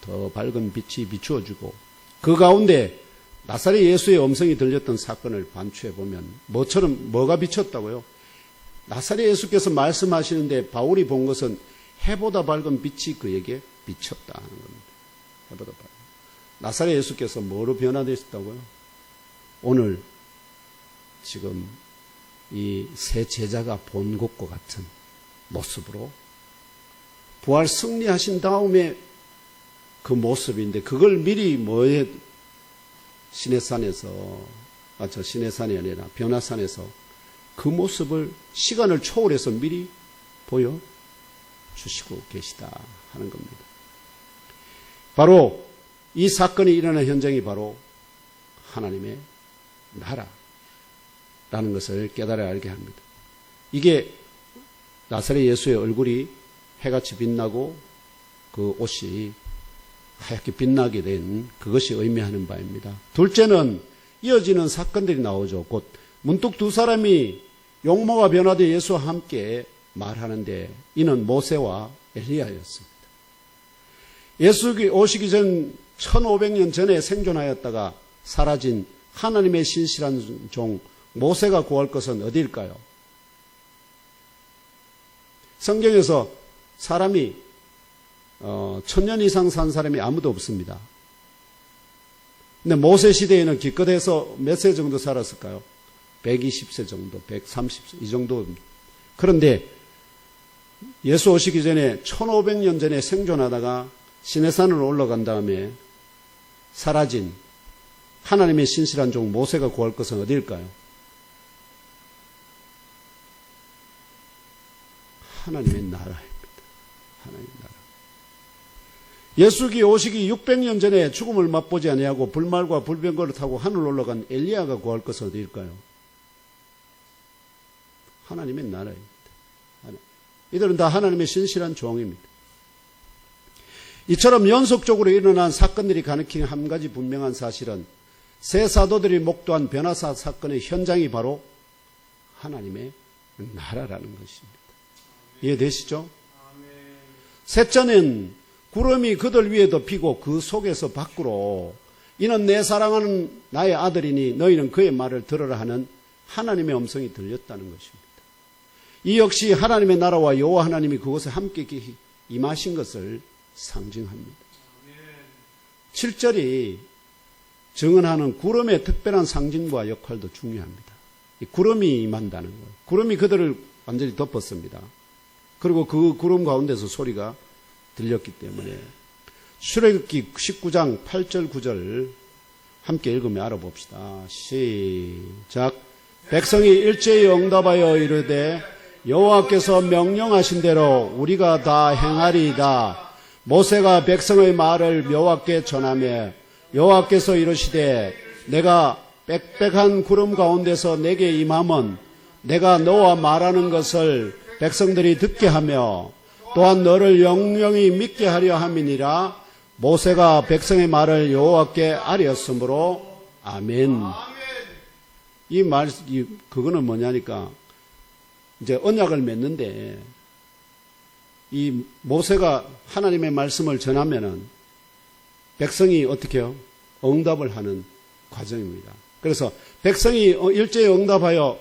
더 밝은 빛이 비추어주고 그 가운데 나사렛 예수의 음성이 들렸던 사건을 반추해 보면 뭐가 비쳤다고요? 나사렛 예수께서 말씀하시는데 바울이 본 것은 해보다 밝은 빛이 그에게 비쳤다 하는 겁니다. 해보다 밝은. 나사렛 예수께서 뭐로 변화되셨다고요? 오늘 지금 이 세 제자가 본 것과 같은 모습으로 부활 승리하신 다음에 그 모습인데 그걸 미리 뭐에 시내산이 아니라 변화산에서 그 모습을 시간을 초월해서 미리 보여주시고 계시다 하는 겁니다. 바로 이 사건이 일어난 현장이 바로 하나님의 나라라는 것을 깨달아야 알게 합니다. 이게 나사렛 예수의 얼굴이 해같이 빛나고 그 옷이 하얗게 빛나게 된 그것이 의미하는 바입니다. 둘째는 이어지는 사건들이 나오죠. 곧 문득 두 사람이 용모가 변화된 예수와 함께 말하는데 이는 모세와 엘리야였습니다. 예수가 오시기 전 1500년 전에 생존하였다가 사라진 하나님의 신실한 종 모세가 구할 것은 어디일까요? 성경에서 사람이 1000년 이상 산 사람이 아무도 없습니다. 근데 모세 시대에는 기껏해서 몇 세 정도 살았을까요? 120세 정도, 130세 이 정도. 그런데 예수 오시기 전에 1500년 전에 생존하다가 시내산으로 올라간 다음에 사라진 하나님의 신실한 종 모세가 구할 것은 어디일까요? 하나님의 나라입니다. 하나님의 나라. 예수가 오시기 600년 전에 죽음을 맛보지 아니하고 불말과 불병거를 타고 하늘 올라간 엘리야가 구할 것은 어디일까요? 하나님의 나라입니다. 이들은 다 하나님의 신실한 종입니다. 이처럼 연속적으로 일어난 사건들이 가리키는 한 가지 분명한 사실은 세 사도들이 목도한 변화사 사건의 현장이 바로 하나님의 나라라는 것입니다. 이해되시죠? 셋째는 구름이 그들 위에 덮이고 그 속에서 밖으로 이는 내 사랑하는 나의 아들이니 너희는 그의 말을 들으라 하는 하나님의 음성이 들렸다는 것입니다. 이 역시 하나님의 나라와 여호와 하나님이 그곳에 함께 임하신 것을 상징합니다. 7절이 증언하는 구름의 특별한 상징과 역할도 중요합니다. 이 구름이 임한다는 거예요. 구름이 그들을 완전히 덮었습니다. 그리고 그 구름 가운데서 소리가 들렸기 때문에 출애굽기 19장 8절 9절 함께 읽으며 알아봅시다. 시작. 백성이 일제히 응답하여 이르되 여호와께서 명령하신 대로 우리가 다 행하리이다. 모세가 백성의 말을 여호와께 전하며 여호와께서 이르시되 내가 빽빽한 구름 가운데서 내게 임함은 내가 너와 말하는 것을 백성들이 듣게 하며 또한 너를 영영히 믿게 하려 함이니라. 모세가 백성의 말을 여호와께 아뢰었으므로 아멘. 그거는 뭐냐니까 이제 언약을 맺는데 이 모세가 하나님의 말씀을 전하면은 백성이 어떻게 해요? 응답을 하는 과정입니다. 그래서 백성이 일제히 응답하여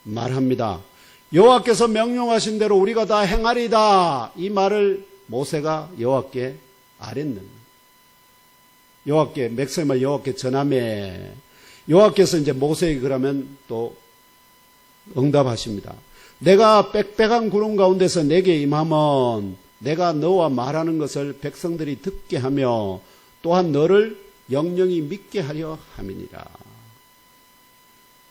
말합니다. 여호와께서 명령하신 대로 우리가 다 행하리다. 이 말을 모세가 여호와께 아랬는 여호와께 백성의 말 여호와께 전하며 여호와께서 이제 모세에게 그러면 또 응답하십니다. 내가 빽빽한 구름 가운데서 내게 임하면 내가 너와 말하는 것을 백성들이 듣게 하며 또한 너를 영영히 믿게 하려 함이니라.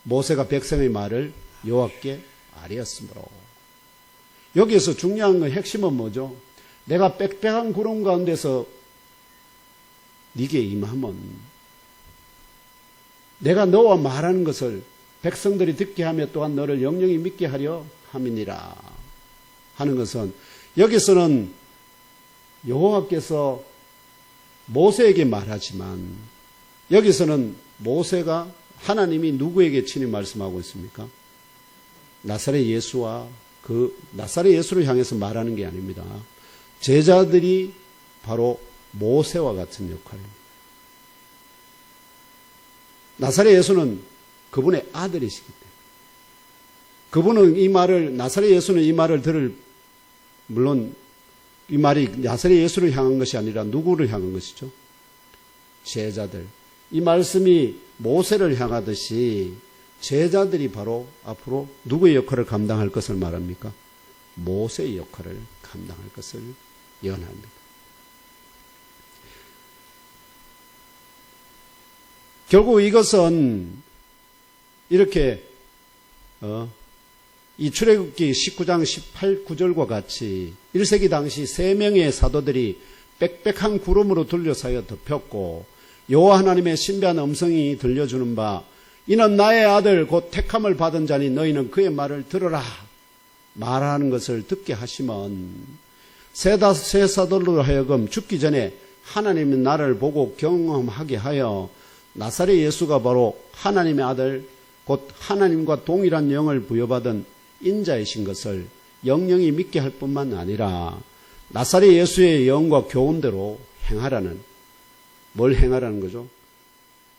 모세가 백성의 말을 여호와께 아뢰었으므로. 여기에서 중요한 건 핵심은 뭐죠? 내가 빽빽한 구름 가운데서 네게 임하면 내가 너와 말하는 것을 백성들이 듣게 하며 또한 너를 영영히 믿게 하려 함이니라 하는 것은 여기서는 여호와께서 모세에게 말하지만 여기서는 모세가 하나님이 누구에게 친히 말씀하고 있습니까? 나사렛 예수와 그 나사렛 예수를 향해서 말하는 게 아닙니다. 제자들이 바로 모세와 같은 역할입니다. 나사렛 예수는 그분의 아들이시기 때문에 그분은 이 말을 나사렛 예수는 이 말을 물론 이 말이 나사렛 예수를 향한 것이 아니라 누구를 향한 것이죠? 제자들. 이 말씀이 모세를 향하듯이 제자들이 바로 앞으로 누구의 역할을 감당할 것을 말합니까? 모세의 역할을 감당할 것을 예언합니다. 결국 이것은 이렇게 이 출애굽기 19장 18, 9절과 같이 1세기 당시 3명의 사도들이 빽빽한 구름으로 둘러싸여 덮였고 여호와 하나님의 신비한 음성이 들려주는 바 이는 나의 아들 곧 택함을 받은 자니 너희는 그의 말을 들으라 말하는 것을 듣게 하시면 새 사도로 하여금 죽기 전에 하나님의 나를 보고 경험하게 하여 나사렛 예수가 바로 하나님의 아들 곧 하나님과 동일한 영을 부여받은 인자이신 것을 영영히 믿게 할 뿐만 아니라 나사렛 예수의 영과 교훈대로 행하라는 뭘 행하라는 거죠?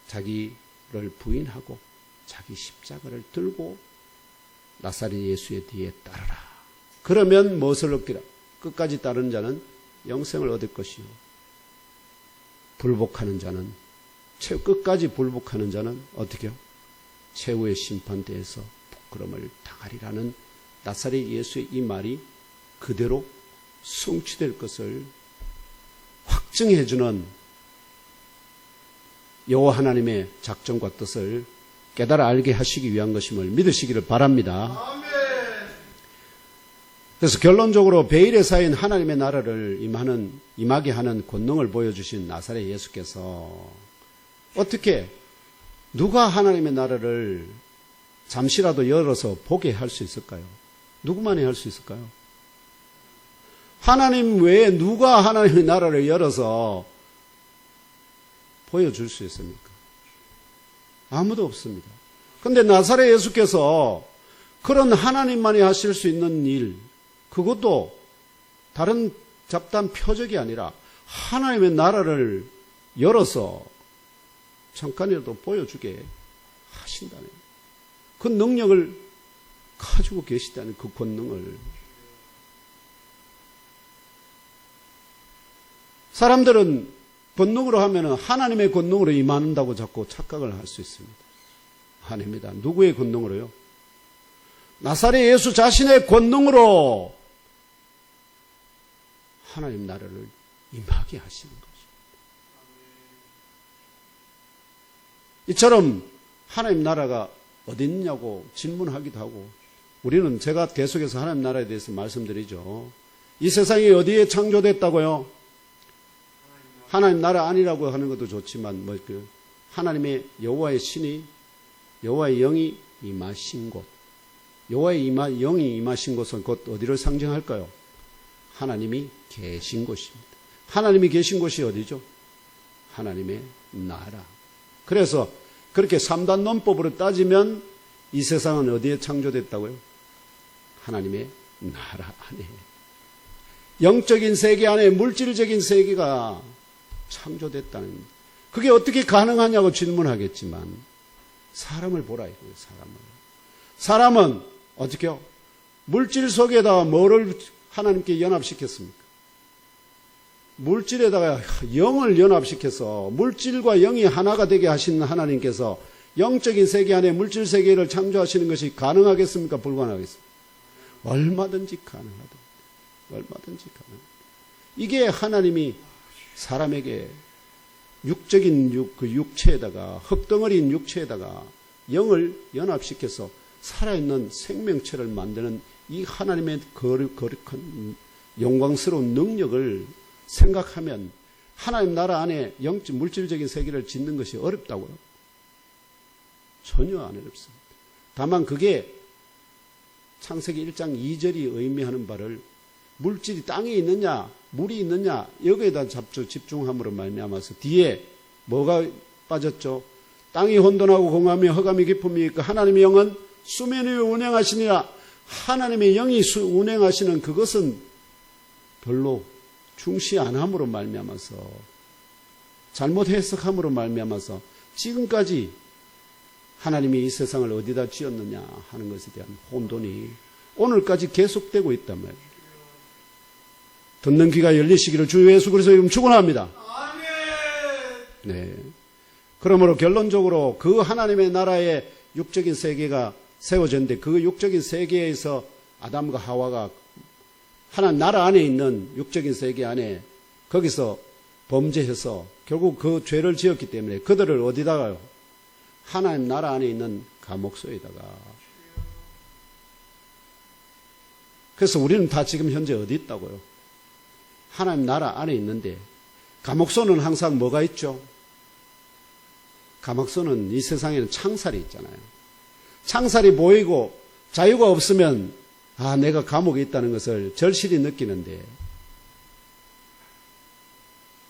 자기를 부인하고 자기 십자가를 들고 나사렛 예수의 뒤에 따르라. 그러면 무엇을 얻기라? 끝까지 따르는 자는 영생을 얻을 것이요. 불복하는 자는 끝까지 불복하는 자는 어떻게 해요? 최후의 심판대에서 부끄러움을 당하리라는 나사렛 예수의 이 말이 그대로 성취될 것을 확증해주는 여호와 하나님의 작정과 뜻을 깨달아 알게 하시기 위한 것임을 믿으시기를 바랍니다. 그래서 결론적으로 베일의 사이인 하나님의 나라를 임하게 하는 권능을 보여주신 나사렛 예수께서 어떻게 누가 하나님의 나라를 잠시라도 열어서 보게 할 수 있을까요? 누구만이 할 수 있을까요? 하나님 외에 누가 하나님의 나라를 열어서 보여줄 수 있습니까? 아무도 없습니다. 그런데 나사렛 예수께서 그런 하나님만이 하실 수 있는 일, 그것도 다른 잡다한 표적이 아니라 하나님의 나라를 열어서 잠깐이라도 보여주게 하신다는 그 능력을 가지고 계시다는 그 권능을 사람들은 권능으로 하면 하나님의 권능으로 임한다고 자꾸 착각을 할 수 있습니다. 아닙니다. 누구의 권능으로요? 나사렛 예수 자신의 권능으로 하나님 나라를 임하게 하시는 것입니다. 이처럼 하나님 나라가 어디 있냐고 질문하기도 하고, 우리는 제가 계속해서 하나님 나라에 대해서 말씀드리죠. 이 세상이 어디에 창조됐다고요? 하나님 나라 아니라고 하는 것도 좋지만 하나님의 여호와의 신이, 여호와의 영이 임하신 곳, 여호와의 영이 임하신 곳은 곧 어디를 상징할까요? 하나님이 계신 곳입니다. 하나님이 계신 곳이 어디죠? 하나님의 나라. 그래서 그렇게 3단 논법으로 따지면 이 세상은 어디에 창조됐다고요? 하나님의 나라 안에. 영적인 세계 안에 물질적인 세계가 창조됐다는, 그게 어떻게 가능하냐고 질문하겠지만 사람을 보라 이거예요. 사람은 어떻게요? 물질 속에다가 뭐를 하나님께 연합시켰습니까? 물질에다가 영을 연합시켜서 물질과 영이 하나가 되게 하신 하나님께서 영적인 세계 안에 물질 세계를 창조하시는 것이 가능하겠습니까? 불가능하겠습니까? 얼마든지 가능하다. 얼마든지 가능합니다. 이게 하나님이 사람에게 육적인 그 육체에다가, 흙덩어리인 육체에다가 영을 연합시켜서 살아있는 생명체를 만드는 이 하나님의 거룩한 영광스러운 능력을 생각하면 하나님 나라 안에 영적 물질적인 세계를 짓는 것이 어렵다고요? 전혀 안 어렵습니다. 다만 그게 창세기 1장 2절이 의미하는 바를 물질이 땅에 있느냐 물이 있느냐 여기에다 집중함으로 말미암아서 뒤에 뭐가 빠졌죠? 땅이 혼돈하고 공함이 허감이 깊음이 있고 하나님의 영은 수면 위에 운행하시니라. 하나님의 영이 운행하시는 그것은 별로 중시 안 함으로 말미암아서, 잘못 해석함으로 말미암아서 지금까지 하나님이 이 세상을 어디다 지었느냐 하는 것에 대한 혼돈이 오늘까지 계속되고 있단 말이에요. 듣는 귀가 열리시기를 주 예수 그리스도의 이름 축원합니다. 네. 그러므로 결론적으로 그 하나님의 나라의 육적인 세계가 세워졌는데, 그 육적인 세계에서 아담과 하와가 하나님 나라 안에 있는 육적인 세계 안에 거기서 범죄해서 결국 그 죄를 지었기 때문에 그들을 어디다가요? 하나님 나라 안에 있는 감옥소에다가. 그래서 우리는 다 지금 현재 어디 있다고요? 하나님 나라 안에 있는데, 감옥소는 항상 뭐가 있죠? 감옥소는 이 세상에는 창살이 있잖아요. 창살이 보이고 자유가 없으면 내가 감옥에 있다는 것을 절실히 느끼는데,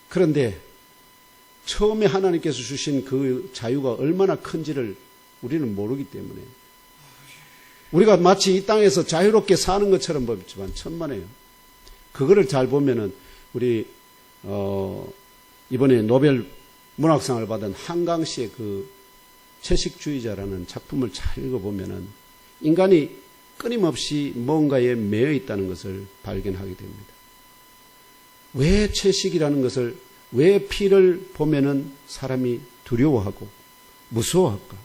그런데 처음에 하나님께서 주신 그 자유가 얼마나 큰지를 우리는 모르기 때문에 우리가 마치 이 땅에서 자유롭게 사는 것처럼 보이지만 천만에요. 그거를 잘 보면은 우리 이번에 노벨 문학상을 받은 한강 씨의 그 채식주의자라는 작품을 잘 읽어보면은 인간이 끊임없이 뭔가에 매여 있다는 것을 발견하게 됩니다. 왜 채식이라는 것을, 왜 피를 보면은 사람이 두려워하고 무서워할까?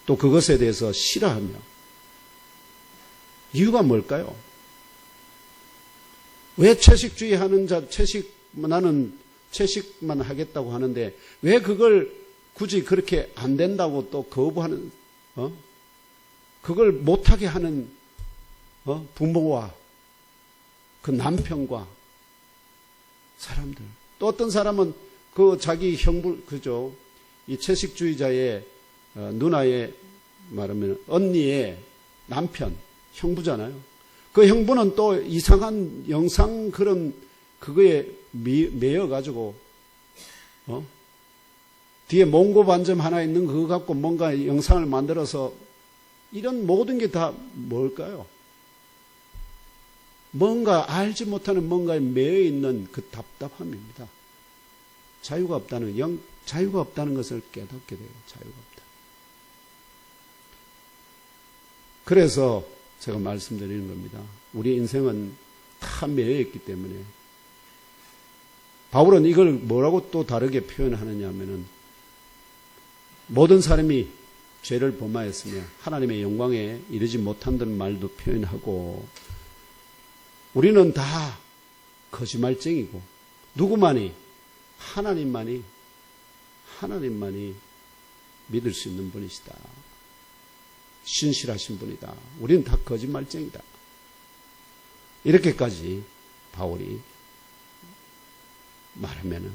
또 그것에 대해서 싫어하며, 이유가 뭘까요? 왜 채식주의 하는 자, 나는 채식만 하겠다고 하는데 왜 그걸 굳이 그렇게 안 된다고 또 거부하는, 그걸 못하게 하는 부모와 그 남편과 사람들. 또 어떤 사람은 그 자기 형부, 그죠? 이 채식주의자의 누나의 말하면 언니의 남편, 형부잖아요. 그 형부는 또 이상한 영상 그런 그거에 매여가지고, 뒤에 몽고 반점 하나 있는 그거 갖고 뭔가 영상을 만들어서 이런 모든 게 다 뭘까요? 뭔가 알지 못하는 뭔가에 매여 있는 그 답답함입니다. 자유가 없다는, 자유가 없다는 것을 깨닫게 돼요. 자유가 없다. 그래서 제가 말씀드리는 겁니다. 우리 인생은 다 매여 있기 때문에. 바울은 이걸 뭐라고 또 다르게 표현하느냐 하면은, 모든 사람이 죄를 범하였으며 하나님의 영광에 이르지 못한다는 말도 표현하고, 우리는 다 거짓말쟁이고 누구만이? 하나님만이 믿을 수 있는 분이시다. 신실하신 분이다. 우리는 다 거짓말쟁이다. 이렇게까지 바울이 말하면은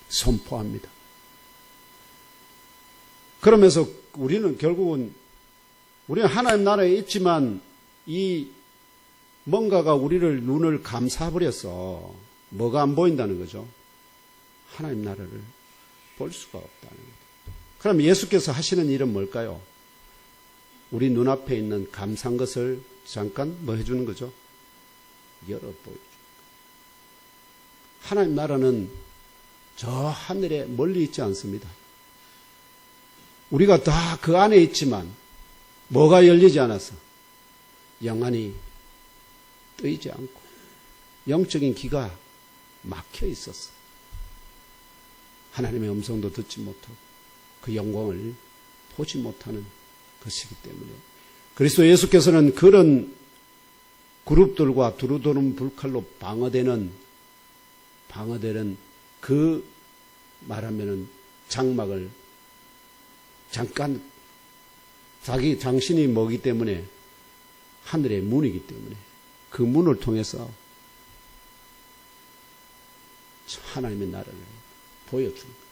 선포합니다. 그러면서 우리는 결국은 우리는 하나님 나라에 있지만 이 뭔가가 우리를 눈을 감싸버려서 뭐가 안 보인다는 거죠. 하나님 나라를 볼 수가 없다는 거죠. 그럼 예수께서 하시는 일은 뭘까요? 우리 눈앞에 있는 감사한 것을 잠깐 뭐 해주는 거죠? 열어 보여주는 하나님 나라는 저 하늘에 멀리 있지 않습니다. 우리가 다 그 안에 있지만 뭐가 열리지 않아서 영안이 뜨이지 않고 영적인 귀가 막혀 있었어. 하나님의 음성도 듣지 못하고 그 영광을 보지 못하는 것이기 때문에 그리스도 예수께서는 그런 그룹들과 두루두루 불칼로 방어되는 그 말하면은 장막을 잠깐 당신이 뭐기 때문에 하늘의 문이기 때문에 그 문을 통해서 하나님의 나라를 보여주는 거예요.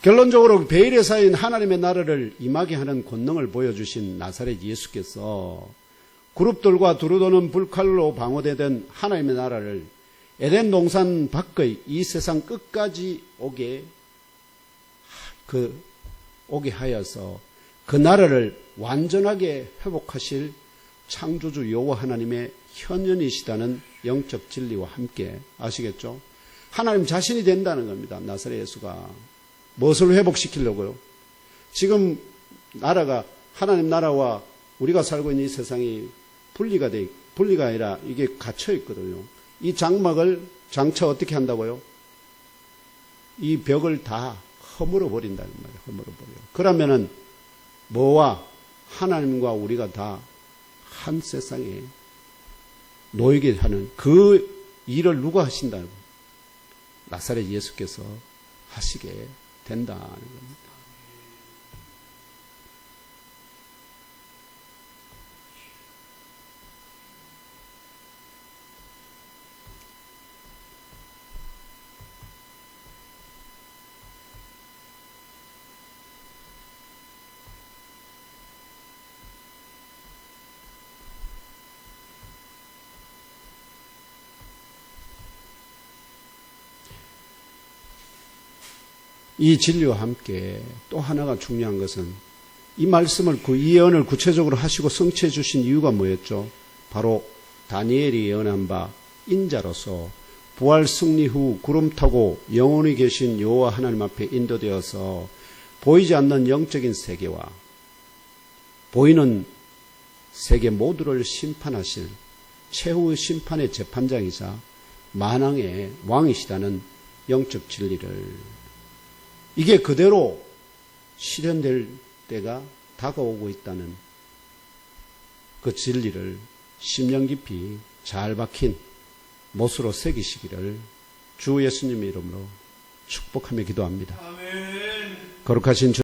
결론적으로 베일에 쌓인 하나님의 나라를 임하게 하는 권능을 보여주신 나사렛 예수께서 그룹들과 두루도는 불칼로 방어되던 하나님의 나라를 에덴 동산 밖의 이 세상 끝까지 오게 하여서 그 나라를 완전하게 회복하실 창조주 여호와 하나님의 현현이시다는 영적 진리와 함께 아시겠죠? 하나님 자신이 된다는 겁니다. 나사렛 예수가. 무엇을 회복시키려고요? 지금 나라가 하나님 나라와 우리가 살고 있는 이 세상이 분리가 아니라 이게 갇혀 있거든요. 이 장차 어떻게 한다고요? 이 벽을 다 허물어 버린다는 말이에요. 허물어 버려요. 그러면은 뭐와 하나님과 우리가 다 한 세상에 놓이게 하는 그 일을 누가 하신다는 거예요? 나사렛 예수께서 하시게 된다는 겁니다. 이 진리와 함께 또 하나가 중요한 것은 이 말씀을 이 예언을 구체적으로 하시고 성취해 주신 이유가 뭐였죠? 바로 다니엘이 예언한 바 인자로서 부활 승리 후 구름 타고 영원히 계신 여호와 하나님 앞에 인도되어서 보이지 않는 영적인 세계와 보이는 세계 모두를 심판하실 최후의 심판의 재판장이자 만왕의 왕이시다는 영적 진리를 이게 그대로 실현될 때가 다가오고 있다는 그 진리를 심령 깊이 잘 박힌 못으로 새기시기를 주 예수님의 이름으로 축복하며 기도합니다. 아멘. 거룩하신 주